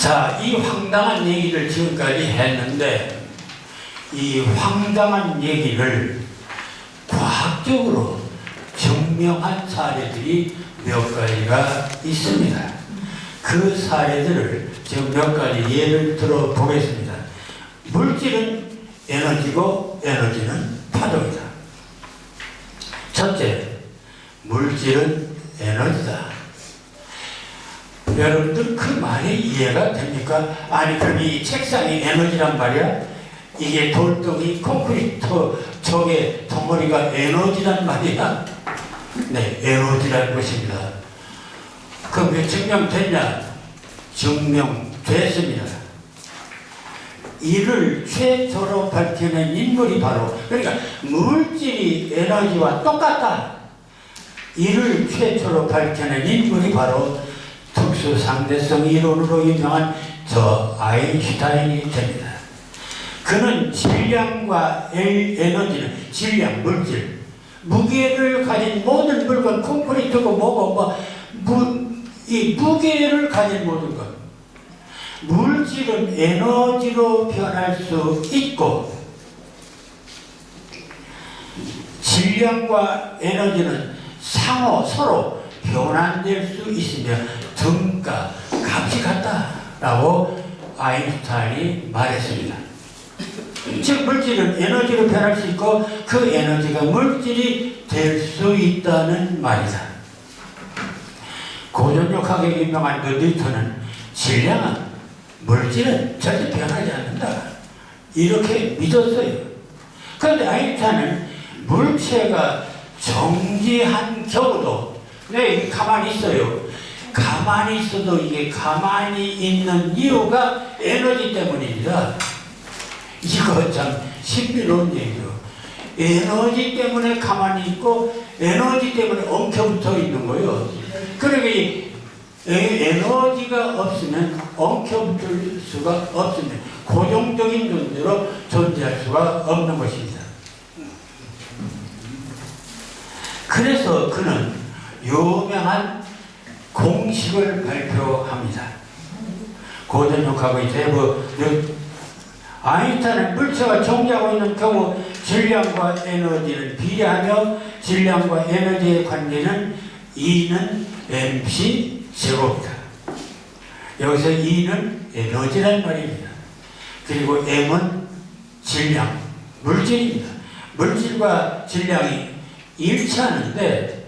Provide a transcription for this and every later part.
자, 이 황당한 얘기를 지금까지 했는데 이 황당한 얘기를 과학적으로 증명한 사례들이 몇 가지가 있습니다. 그 사례들을 지금 몇 가지 예를 들어 보겠습니다. 물질은 에너지고 에너지는 파동이다. 첫째, 물질은 에너지다. 여러분들 그 말이 이해가 됩니까? 아니 그럼 이 책상이 에너지란 말이야? 이게 돌덩이 콘크리트 저게 덩어리가 에너지란 말이야? 네, 에너지란 것입니다. 그럼 왜 증명됐냐? 증명됐습니다. 이를 최초로 밝혀낸 인물이 바로, 그러니까 물질이 에너지와 똑같다. 이를 최초로 밝혀낸 인물이 바로 특수상대성 이론으로 유명한 저 아인슈타인이 됩니다. 그는 질량과 에너지는 질량, 물질, 무게를 가진 모든 물건, 콘크리트고 뭐고 이 무게를 가진 모든 것, 물질은 에너지로 변할 수 있고 질량과 에너지는 상호 서로 변환될 수 있으며 등가 값이 같다라고 아인슈타인이 말했습니다. 즉 물질은 에너지로 변할 수 있고 그 에너지가 물질이 될 수 있다는 말이다. 고전력학에 유명한 그 뉴턴은 질량은 물질은 절대 변하지 않는다 이렇게 믿었어요. 그런데 아인슈타인은 물체가 정지한 경우도 네, 가만히 있어요. 가만히 있어도 이게 가만히 있는 이유가 에너지 때문입니다. 이거 참 신비로운 얘기죠. 에너지 때문에 가만히 있고 에너지 때문에 엉켜붙어 있는 거예요. 그러니까 에너지가 없으면 엉켜붙을 수가 없으면 고정적인 존재로 존재할 수가 없는 것입니다. 그래서 그는 유명한 공식을 발표합니다. 고전력학의 대부 아인슈타인은 물체가 존재하고 있는 경우 질량과 에너지는 비례하며 질량과 에너지의 관계는 E는 mc 제곱이다. 여기서 E는 에너지란 말입니다. 그리고 M은 질량, 물질입니다. 물질과 질량이 일치하는데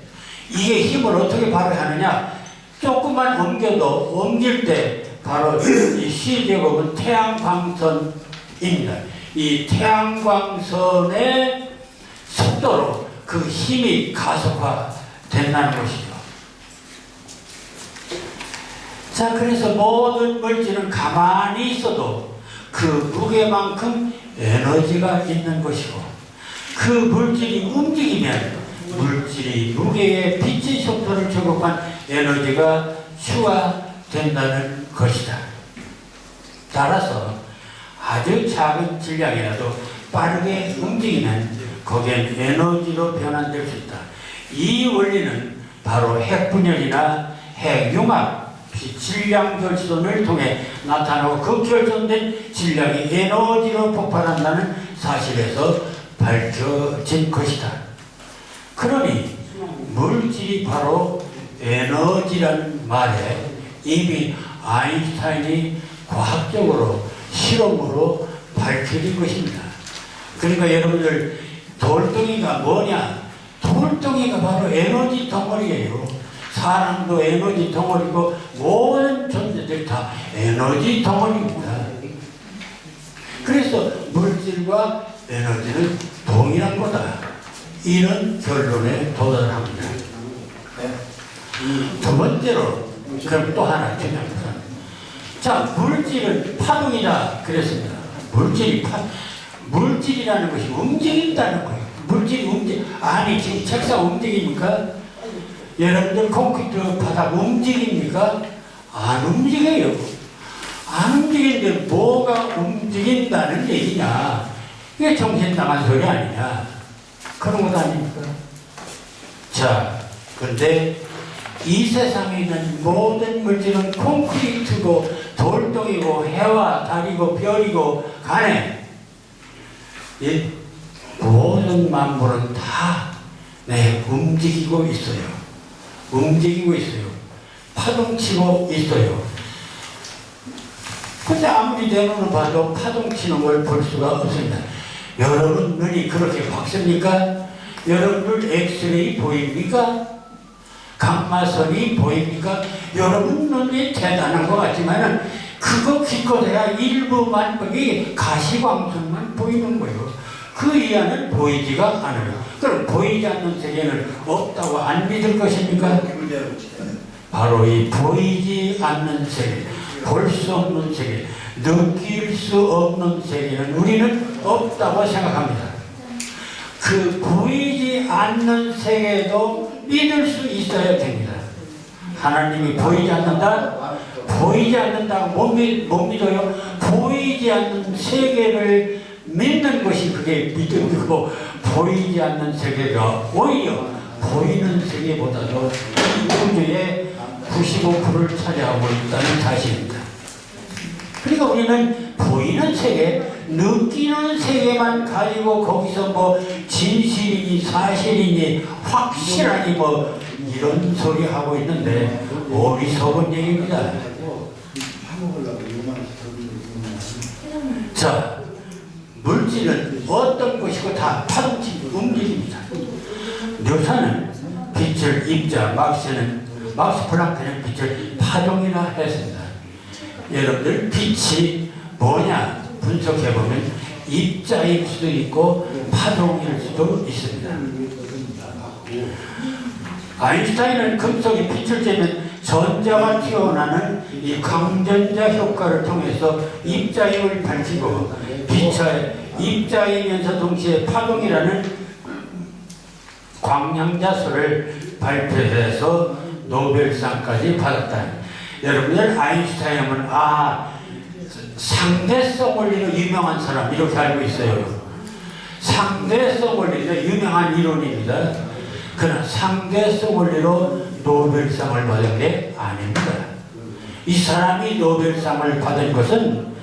이게 힘을 어떻게 발휘하느냐? 조금만 옮겨도 옮길 때 바로 이 C제곱은 태양광선입니다. 이 태양광선의 속도로 그 힘이 가속화된다는 것이죠. 자, 그래서 모든 물질은 가만히 있어도 그 무게만큼 에너지가 있는 것이고 그 물질이 움직이면 물질이 무게에 빛의 속도를 제곱한 에너지가 추가된다는 것이다. 따라서 아주 작은 질량이라도 빠르게 움직이면 거기엔 에너지로 변환될 수 있다. 이 원리는 바로 핵분열이나 핵융합, 질량 결손을 통해 나타나고 그 결손된 질량이 에너지로 폭발한다는 사실에서 밝혀진 것이다. 그러니 물질이 바로 에너지라는 말에 이미 아인슈타인이 과학적으로 실험으로 밝혀진 것입니다. 그러니까 여러분들 돌덩이가 뭐냐? 돌덩이가 바로 에너지 덩어리예요. 사람도 에너지 덩어리고 모든 존재들이 다 에너지 덩어리입니다. 그래서 물질과 에너지는 동일한 거다. 이런 결론에 도달합니다. 두 번째로 그럼 또 하나 중요합니다. 자, 물질은 파동이다 그랬습니다. 물질이라는 것이 움직인다는 거예요. 물질이 아니 지금 책상 움직입니까? 여러분들 콘크리트 바닥 움직입니까? 안 움직여요. 안 움직이는데 뭐가 움직인다는 얘기냐? 이게 정신 나간 소리 아니냐? 그런 것 아닙니까? 자, 근데 이 세상에 있는 모든 물질은 콘크리트고 돌덩이 태양이고 해와 달이고 별이고 간에 이 모든 만물은 다 움직이고 있어요. 움직이고 있어요. 파동치고 있어요. 근데 아무리 내 눈을 봐도 파동치는 걸 볼 수가 없습니다. 여러분 눈이 그렇게 밝습니까? 여러분 엑스레이 보입니까? 감마선이 보입니까? 여러분 눈이 대단한 것 같지만은 그거 기껏해야 일부만 보기 가시광선만 보이는 거예요. 그 이하는 보이지가 않아요. 그럼 보이지 않는 세계는 없다고 안 믿을 것입니까? 바로 이 보이지 않는 세계, 볼 수 없는 세계, 느낄 수 없는 세계는 우리는 없다고 생각합니다. 그 보이지 않는 세계도 믿을 수 있어야 됩니다. 하나님이 보이지 않는다? 보이지 않는다고 못 믿어요. 보이지 않는 세계를 믿는 것이 그게 믿음이고, 보이지 않는 세계가 오히려 보이는 세계보다도 이 우주의 95%를 차지하고 있다는 사실입니다. 그러니까 우리는 보이는 세계, 느끼는 세계만 가지고 거기서 뭐 진실이니 사실이니 확실하니 뭐 이런 소리 하고 있는데 어리석은 얘기입니다. 자, 물질은 어떤 것이고 다 파동치 움직입니다. 뉴턴은 빛을 입자, 막스 플랑크는 빛을 파동이라 했습니다. 여러분들 빛이 뭐냐 분석해보면 입자일 수도 있고 파동일 수도 있습니다. 아인슈타인은 금속이 빛을 쬐면 전자가 튀어나오는 이 광전자 효과를 통해서 입자임을 밝히고, 빛의 입자이면서 동시에 파동이라는 광량자수를 발표해서 노벨상까지 받았다. 여러분들 아인슈타인 하면 상대성 원리로 유명한 사람 이렇게 알고 있어요. 상대성 원리로 유명한 이론입니다. 그러나 상대성 원리로 노벨상을 받은 게 아닙니다. 이 사람이 노벨상을 받은 것은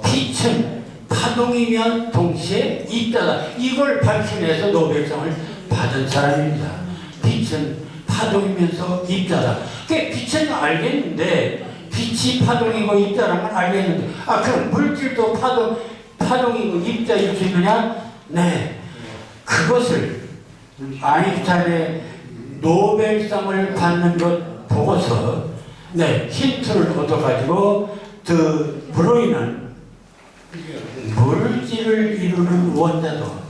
빛은 파동이면 동시에 입자다, 이걸 밝혀내서 노벨상을 받은 사람입니다. 빛은 파동이면서 입자다. 빛은 알겠는데, 빛이 파동이고 입자라는 건 알겠는데, 그럼 물질도 파동이고 입자일 수 있느냐? 그것을 아인슈타인의 노벨상을 받는 것 보고서 힌트를 얻어가지고 드 브로이는 물질을 이루는 원자도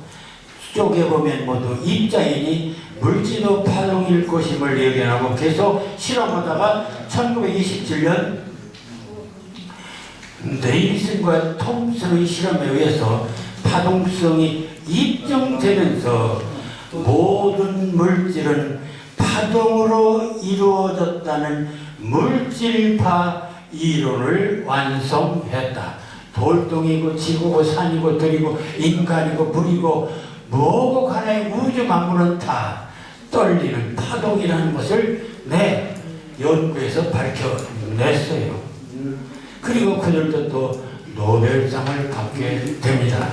쪼개보면 모두 입자이니 물질도 파동일 것임을 예견하고 계속 실험하다가 1927년 네일슨과 톰슨의 실험에 의해서 파동성이 입증되면서 모든 물질은 파동으로 이루어졌다는 물질파 이론을 완성했다. 돌덩이고 지구고 산이고 들이고 인간이고 물이고 뭐고 간에 우주 만물은 다 떨리는 파동이라는 것을 연구에서 밝혀냈어요. 그리고 그들도 또 노벨상을 받게 됩니다.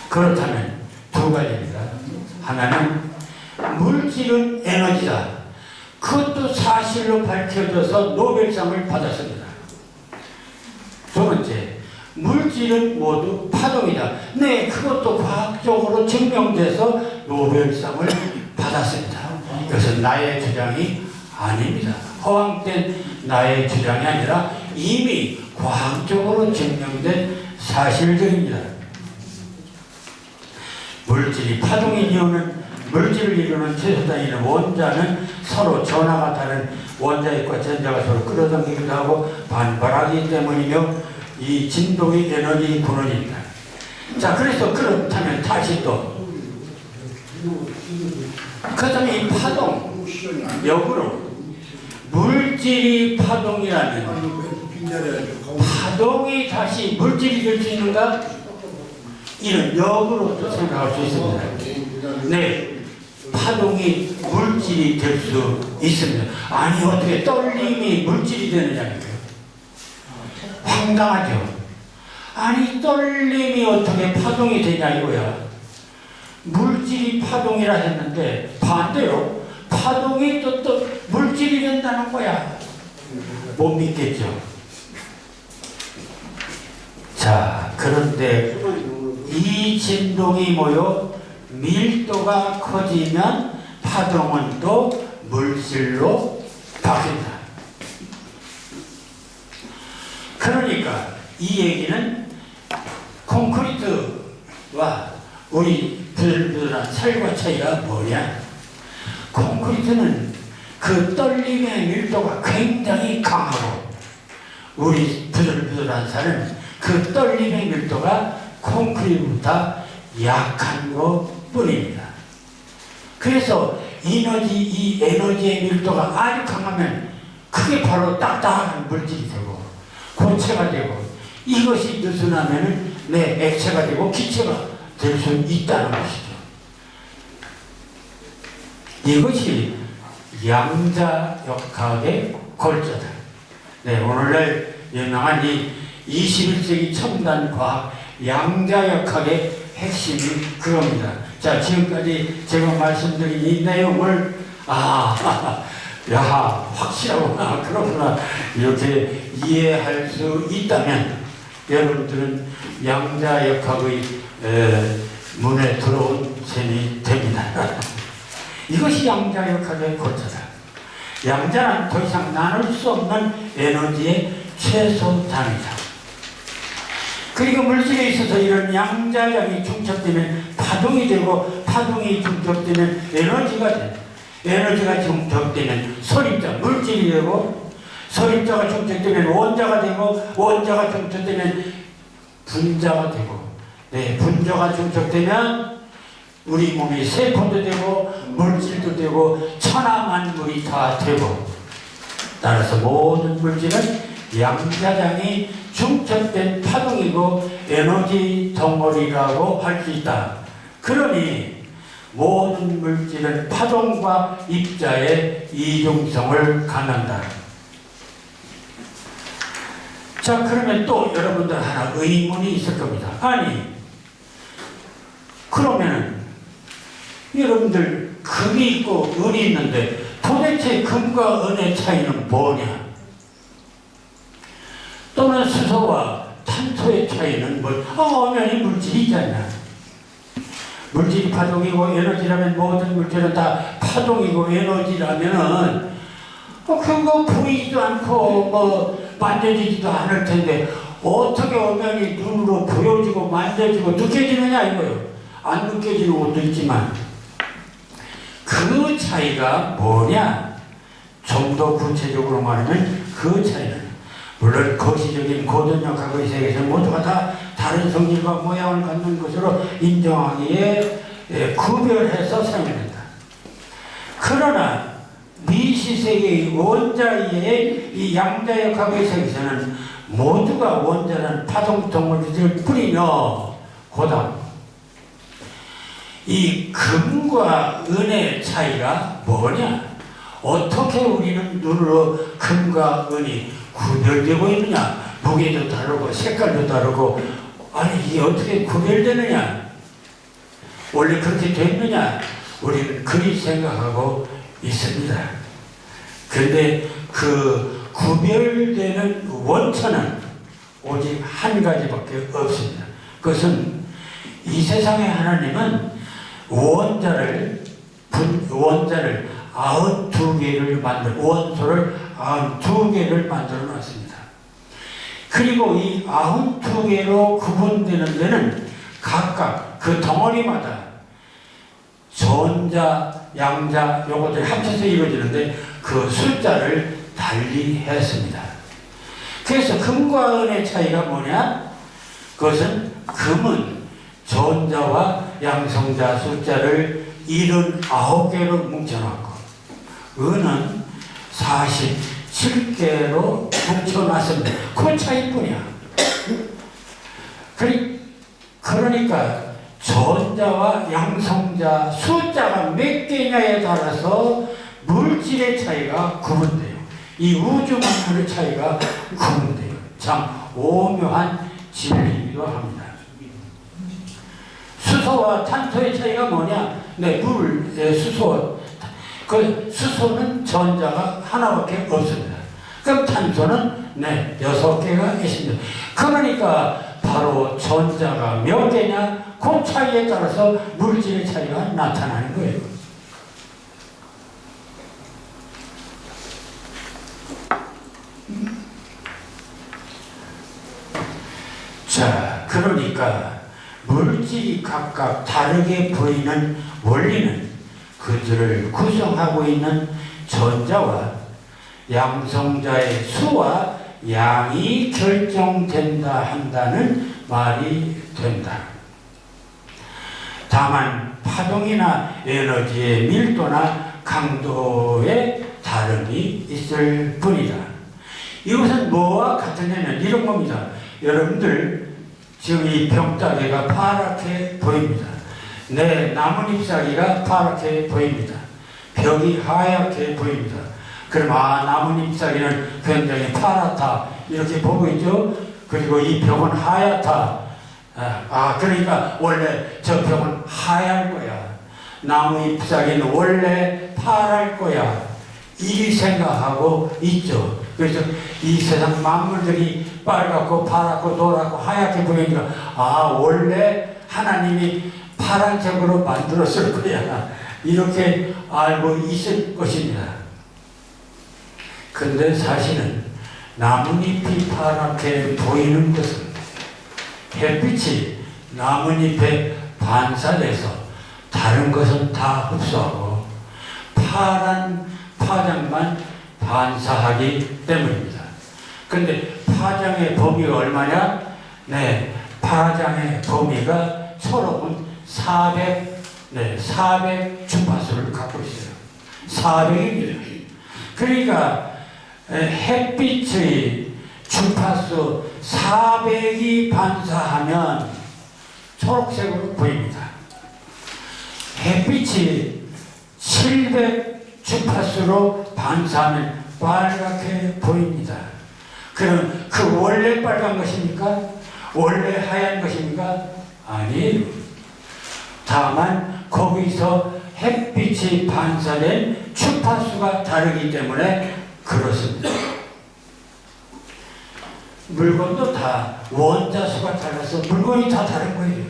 그렇다면 두 가지입니다. 하나는 물질은 에너지다. 그것도 사실로 밝혀져서 노벨상을 받았습니다. 두 번째, 물질은 모두 파동이다. 그것도 과학적으로 증명돼서 노벨상을 받았습니다. 이것은 나의 주장이 아닙니다. 허황된 나의 주장이 아니라 이미 과학적으로 증명된 사실들입니다. 물질이 파동인 이유는 물질을 이루는 최소 단위는 원자는 서로 전하가 다른 원자핵과 전자가 서로 끌어당기기도 하고 반발하기 때문이며 이 진동의 에너지 분원입니다. 자, 그래서 그렇다면 다시 또 그렇다면 이 파동 역으로 물질이 파동이라면 파동이 다시 물질이 될 수 있는가? 이런 역으로도 생각할 수 있습니다. 파동이 물질이 될 수 있습니다. 아니 어떻게 떨림이 물질이 되느냐고요. 황당하죠. 아니 떨림이 어떻게 파동이 되냐 이거야. 물질이 파동이라 했는데 반대로 파동이 또 물질이 된다는 거야. 못 믿겠죠. 자, 그런데 이 진동이 모여 밀도가 커지면 파동은 또 물질로 바뀐다. 그러니까 이 얘기는 콘크리트와 우리 부들부들한 살과 차이가 뭐냐? 콘크리트는 그 떨림의 밀도가 굉장히 강하고 우리 부들부들한 살은 그 떨림의 밀도가 콘크리트보다 약한 것 뿐입니다. 그래서 이 에너지의 밀도가 아주 강하면 그게 바로 딱딱한 물질이 되고 고체가 되고 이것이 느슨하면 액체가 되고 기체가 될 수 있다는 것이죠. 이것이 양자역학의 골자다. 오늘날 유명한 이 21세기 첨단 과학 양자역학의 핵심이 그겁니다. 자, 지금까지 제가 말씀드린 이 내용을 확실하구나, 그렇구나 이렇게 이해할 수 있다면 여러분들은 양자역학의 문에 들어온 셈이 됩니다. 이것이 양자역학의 골자다. 양자는 더 이상 나눌 수 없는 에너지의 최소 단위다. 그리고 물질에 있어서 이런 양자량이 중첩되면 파동이 되고 파동이 중첩되면 에너지가 돼. 에너지가 중첩되면 소립자, 물질이 되고 소립자가 중첩되면 원자가 되고 원자가 중첩되면 분자가 되고 분자가 중첩되면 우리 몸이 세포도 되고 물질도 되고 천하만물이 다 되고 따라서 모든 물질은 양자량이 중첩된 파동이고 에너지 덩어리라고 할 수 있다. 그러니 모든 물질은 파동과 입자의 이중성을 갖는다. 자, 그러면 또 여러분들 하나 의문이 있을 겁니다. 아니, 그러면 여러분들 금이 있고 은이 있는데 도대체 금과 은의 차이는 뭐냐? 또는 수소와 탄소의 차이는 엄연히 물질이 있잖아. 물질이 파동이고 에너지라면 모든 물질은 다 파동이고 에너지라면은 그거 보이지도 않고 만져지지도 않을 텐데 어떻게 엄연히 눈으로 보여지고 만져지고 느껴지느냐 이거예요. 안 느껴지는 것도 있지만 그 차이가 뭐냐? 좀 더 구체적으로 말하면 그 차이는 물론 거시적인 고전역학의 세계에서 모두가 다 다른 성질과 모양을 갖는 것으로 인정하기에 구별해서 사용된다. 그러나 미시세계의 원자의 이 양자역학의 세계에서는 모두가 원자는 파동덩어리를 뿌리며 고다. 이 금과 은의 차이가 뭐냐? 어떻게 우리는 눈으로 금과 은이 구별되고 있느냐? 무게도 다르고 색깔도 다르고 아니 이게 어떻게 구별되느냐? 원래 그렇게 됐느냐? 우리는 그리 생각하고 있습니다. 그런데 그 구별되는 원천은 오직 한 가지밖에 없습니다. 그것은 이 세상의 하나님은 원자를 92개를 원소를 92개를 만들어 놨습니다. 그리고 이 92개로 구분되는 데는 각각 그 덩어리마다 전자, 양자 요것들이 합쳐서 이루어지는데 그 숫자를 달리 했습니다. 그래서 금과 은의 차이가 뭐냐? 그것은 금은 전자와 양성자 숫자를 79개로 뭉쳐놨고 은은 47개로 뭉쳐놨습니다. 그 차이뿐이야. 그러니까 전자와 양성자 숫자가 몇 개냐에 따라서 물질의 차이가 구분돼요. 이 우주 만물의 차이가 구분돼요. 자, 참 오묘한 진리이기도 합니다. 수소와 탄소의 차이가 뭐냐? 네, 수소. 그 수소는 전자가 하나밖에 없습니다. 그럼 탄소는 네, 6개가 있습니다. 그러니까 바로 전자가 몇 개냐? 그 차이에 따라서 물질의 차이가 나타나는 거예요. 자, 그러니까 물질이 각각 다르게 보이는 원리는 그들을 구성하고 있는 전자와 양성자의 수와 양이 결정된다 한다는 말이 된다. 다만 파동이나 에너지의 밀도나 강도에 다름이 있을 뿐이다. 이것은 뭐와 같으냐면 이런 겁니다. 여러분들 지금 이 벽다개가 파랗게 보입니다. 네, 나뭇잎사귀가 파랗게 보입니다. 벽이 하얗게 보입니다. 그럼 나뭇잎사귀는 굉장히 파랗다 이렇게 보고 있죠. 그리고 이 벽은 하얗다. 그러니까 원래 저 벽은 하얄 거야. 나뭇잎사귀는 원래 파랄 거야. 이 생각하고 있죠. 그래서 이 세상 만물들이 빨갛고 파랗고 노랗고 하얗게 보이니까 원래 하나님이 파란색으로 만들었을 거야. 이렇게 알고 있을 것입니다. 근데 사실은 나뭇잎이 파랗게 보이는 것은 햇빛이 나뭇잎에 반사돼서 다른 것은 다 흡수하고 파란 파장만 반사하기 때문입니다. 근데 파장의 범위가 얼마냐? 네, 파장의 범위가 초록은 400 주파수를 갖고 있어요. 400입니다. 그러니까 햇빛의 주파수 400이 반사하면 초록색으로 보입니다. 햇빛이 700 주파수로 반사하면 빨갛게 보입니다. 그럼 그 원래 빨간 것입니까? 원래 하얀 것입니까? 아니에요. 다만 거기서 햇빛이 반사된 주파수가 다르기 때문에 그렇습니다. 물건도 다 원자수가 달라서 물건이 다 다른 거예요.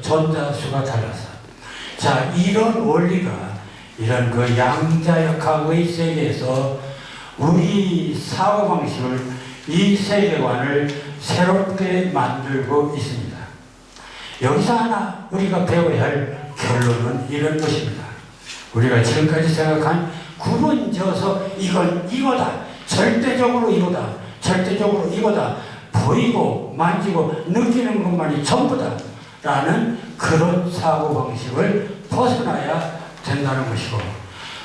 전자수가 달라서. 자, 이런 원리가 이런 그 양자역학의 세계에서 우리 사고방식을, 이 세계관을 새롭게 만들고 있습니다. 여기서 하나 우리가 배워야 할 결론은 이런 것입니다. 우리가 지금까지 생각한 구분져서 이건 이거다, 절대적으로 이거다, 절대적으로 이거다, 보이고 만지고 느끼는 것만이 전부다 라는 그런 사고방식을 벗어나야 된다는 것이고,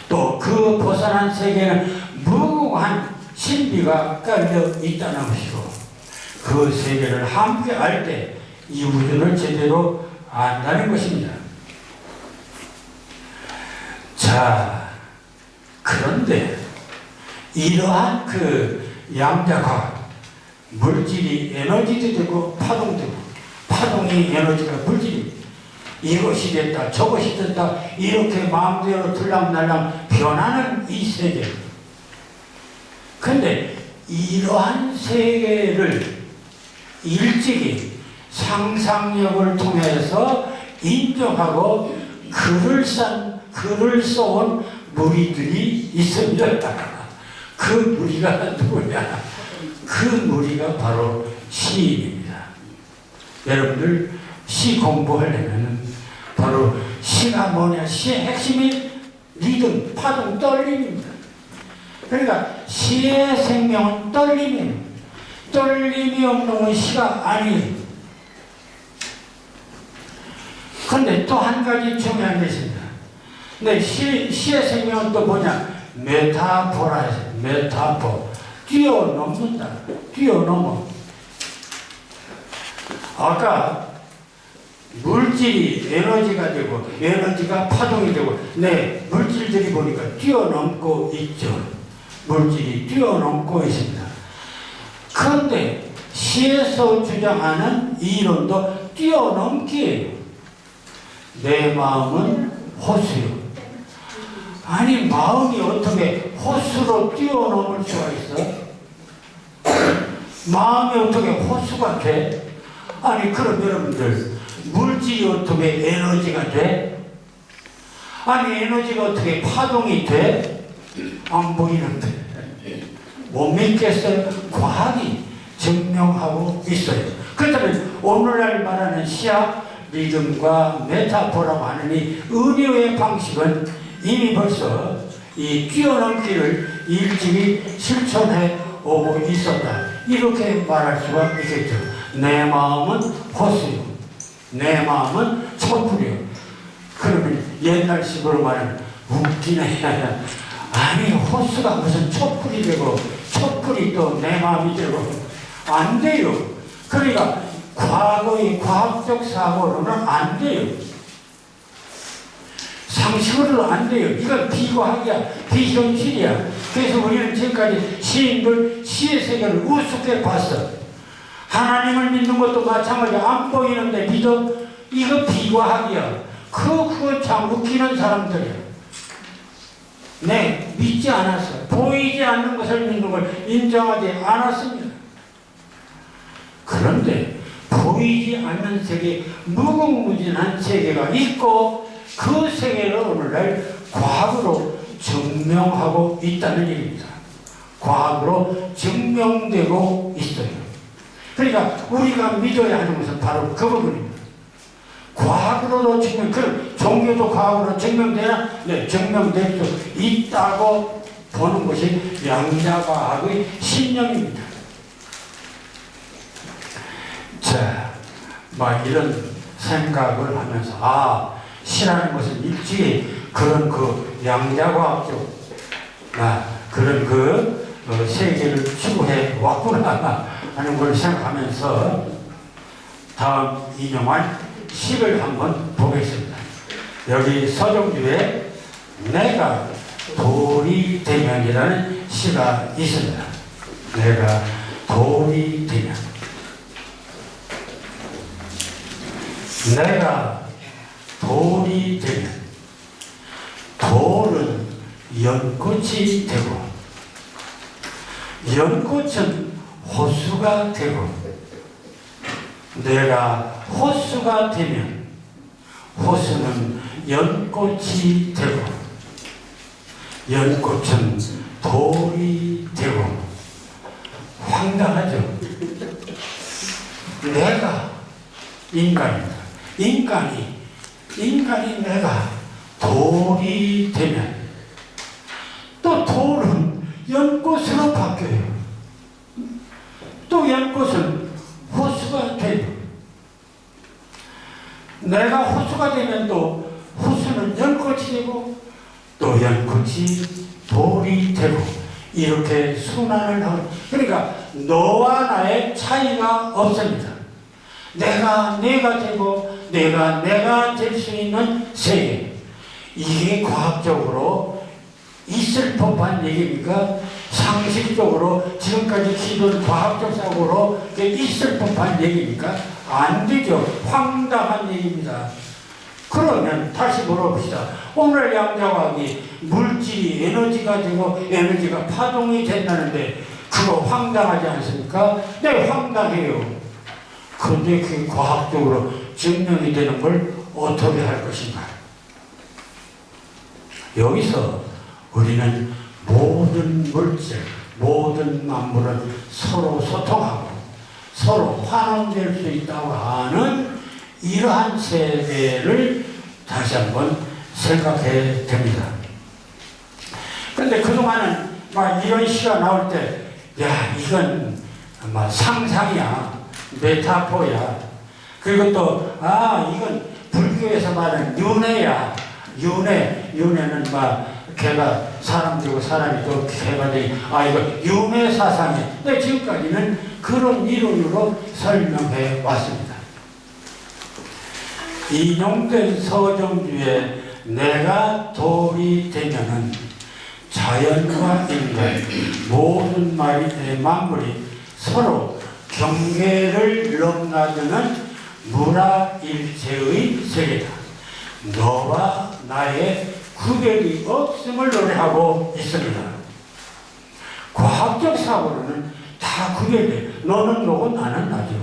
또 그 벗어난 세계는 무궁한 신비가 깔려 있다는 것이고, 그 세계를 함께 알 때 이 우주를 제대로 안다는 것입니다. 자, 그런데 이러한 그 양자과학, 물질이 에너지도 되고 파동도 되고, 파동이 에너지가 물질이 이것이 됐다 저것이 됐다 이렇게 마음대로 들락날락 변하는 이 세계. 근데 이러한 세계를 일찍이 상상력을 통해서 인정하고 글을 써온 무리들이 있습니다. 그 무리가 누구냐? 그 무리가 바로 시인입니다. 여러분들 시 공부하려면 바로 시가 뭐냐? 시의 핵심이 리듬, 파동, 떨림입니다. 그러니까 시의 생명은 떨림이에요. 떨림이 없는 건 시가 아니에요. 그런데 또 한 가지 중요한 게 있습니다. 근데 시의 생명은 또 뭐냐? 메타포라, 메타포. 뛰어넘는다. 뛰어넘어. 아까 물질이 에너지가 되고 에너지가 파동이 되고, 네, 물질들이 보니까 뛰어넘고 있죠. 물질이 뛰어넘고 있습니다. 그런데 시에서 주장하는 이론도 뛰어넘기예요. 내 마음은 호수요. 아니 마음이 어떻게 호수로 뛰어넘을 수가 있어? 마음이 어떻게 호수가 돼? 아니 그럼 여러분들 물질이 어떻게 에너지가 돼? 아니 에너지가 어떻게 파동이 돼? 안 보이는데 못 믿겠어요? 과학이 증명하고 있어요. 그렇다면 오늘날 말하는 시학 리듬과 메타포라고 하는 이 은유의 방식은 이미 벌써 이 뛰어넘기를 일찍이 실천해 오고 있었다. 이렇게 말할 수가 있겠죠. 내 마음은 호수요. 내 마음은 촛불이요. 그러면 옛날식으로 말하면 웃기네. 아니 호수가 무슨 촛불이 되고 촛불이 또 내 마음이 되고 안 돼요. 그러니까 과거의 과학적 사고로는 안 돼요. 상식으로는 안 돼요. 이건 비과학이야. 비현실이야. 그래서 우리는 지금까지 시인들 시의 세계를 우습게 봤어. 하나님을 믿는 것도 마찬가지야. 안 보이는데 믿어? 이거 비과학이야. 그거 참 웃기는 사람들이야. 네, 믿지 않았어. 보이지 않는 것을 믿는 걸 인정하지 않았습니다. 그런데 보이지 않는 세계, 무궁무진한 세계가 있고 그 세계를 오늘날 과학으로 증명하고 있다는 얘기입니다. 과학으로 증명되고 있어요. 그러니까 우리가 믿어야 하는 것은 바로 그 부분입니다. 과학으로도 증명, 그럼 종교도 과학으로 증명되나? 네, 증명될 수 있다고 보는 것이 양자과학의 신념입니다. 자, 막 이런 생각을 하면서 시라는 것은 일찍이 그런 그 양자과학적 그런 그 세계를 추구해 왔구나 하는 걸 생각하면서 다음 인용한 시를 한번 보겠습니다. 여기 서정주에 내가 돌이 되면이라는 시가 있습니다. 내가 돌이 되면. 내가 돌이 되면 돌은 연꽃이 되고 연꽃은 호수가 되고 내가 호수가 되면 호수는 연꽃이 되고 연꽃은 돌이 되고 황당하죠. 내가 인간입니다. 인간이 내가 돌이 되면 또 돌은 연꽃으로 바뀌어요. 또 연꽃은 호수가 돼요. 내가 호수가 되면 또 호수는 연꽃이 되고 또 연꽃이 돌이 되고 이렇게 순환을 하고 그러니까 너와 나의 차이가 없습니다. 내가 되고 내가 될 수 있는 세계 이게 과학적으로 있을 법한 얘기입니까? 상식적으로 지금까지 기존 과학적 사고로 있을 법한 얘기입니까? 안 되죠. 황당한 얘기입니다. 그러면 다시 물어봅시다. 오늘 양자과학이 물질이 에너지가 되고 에너지가 파동이 된다는데 그거 황당하지 않습니까? 네, 황당해요. 그런데 그게 과학적으로 증명이 되는 걸 어떻게 할 것인가? 여기서 우리는 모든 물질, 모든 만물은 서로 소통하고 서로 환원될 수 있다고 하는 이러한 세계를 다시 한번 생각해야 됩니다. 그런데 그동안은 막 이런 시가 나올 때, 야, 이건 막 상상이야, 메타포야. 그리고 또, 이건 불교에서 말하는 윤회야. 윤회는 막 개가 사람 되고 사람이 또 개가 되고 이거 윤회 사상이야. 근데 지금까지는 그런 이론으로 설명해 왔습니다. 인용된 서정주의 내가 돌이 되면은 자연과 인간 모든 만물이 서로 경계를 넘나드는 문화일체의 세계다. 너와 나의 구별이 없음을 노래하고 있습니다. 과학적 사고로는 다 구별돼. 너는 너고 나는 나죠.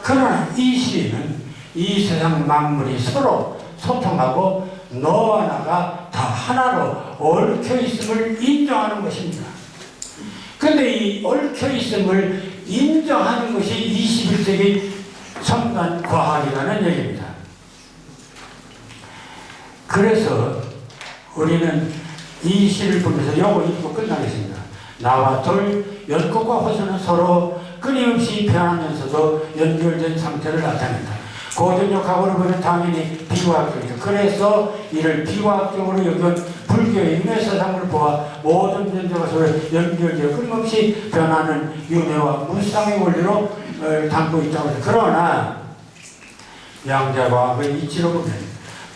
그러나 이 시는 이 세상 만물이 서로 소통하고 너와 나가 다 하나로 얽혀 있음을 인정하는 것입니다. 근데 이 얽혀 있음을 인정하는 것이 21세기 첨단 과학이라는 얘기입니다. 그래서 우리는 이 시를 보면서 요거 읽고 끝나겠습니다. 나와 돌, 연꽃과 호수는 서로 끊임없이 변하면서도 연결된 상태를 나타낸다. 고전역학으로 보면 당연히 비과학적이죠. 그래서 이를 비과학적으로 여긴 불교의 윤회사상을 보아 모든 존재가 서로 연결되어 끊임없이 변하는 윤회와 무상의 원리로 담고 있다고 해요. 그러나 양자과학의 이치로 보면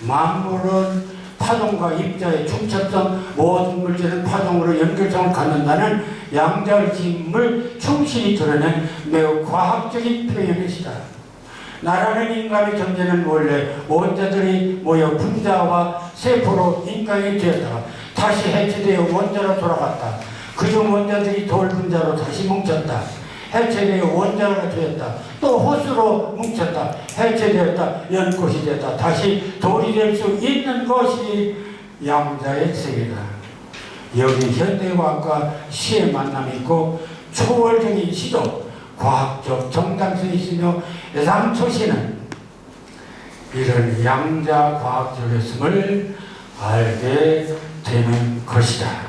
만물은 파동과 입자의 중첩성, 모든 물질은 파동으로 연결성을 갖는다는 양자의심을 충실히 드러낸 매우 과학적인 표현이시다. 나라는 인간의 존재는 원래 원자들이 모여 분자와 세포로 인간이 되었다가 다시 해체되어 원자로 돌아갔다. 그중 원자들이 돌 분자로 다시 뭉쳤다. 해체되어 원자가 되었다. 또 호수로 뭉쳤다. 해체되었다. 연꽃이 되었다. 다시 돌이 될 수 있는 것이 양자의 세계다. 여기 현대과학과 시의 만남이 있고 초월적인 시도, 과학적 정당성이 있으며 예상초시는 이런 양자 과학적이었음을 알게 되는 것이다.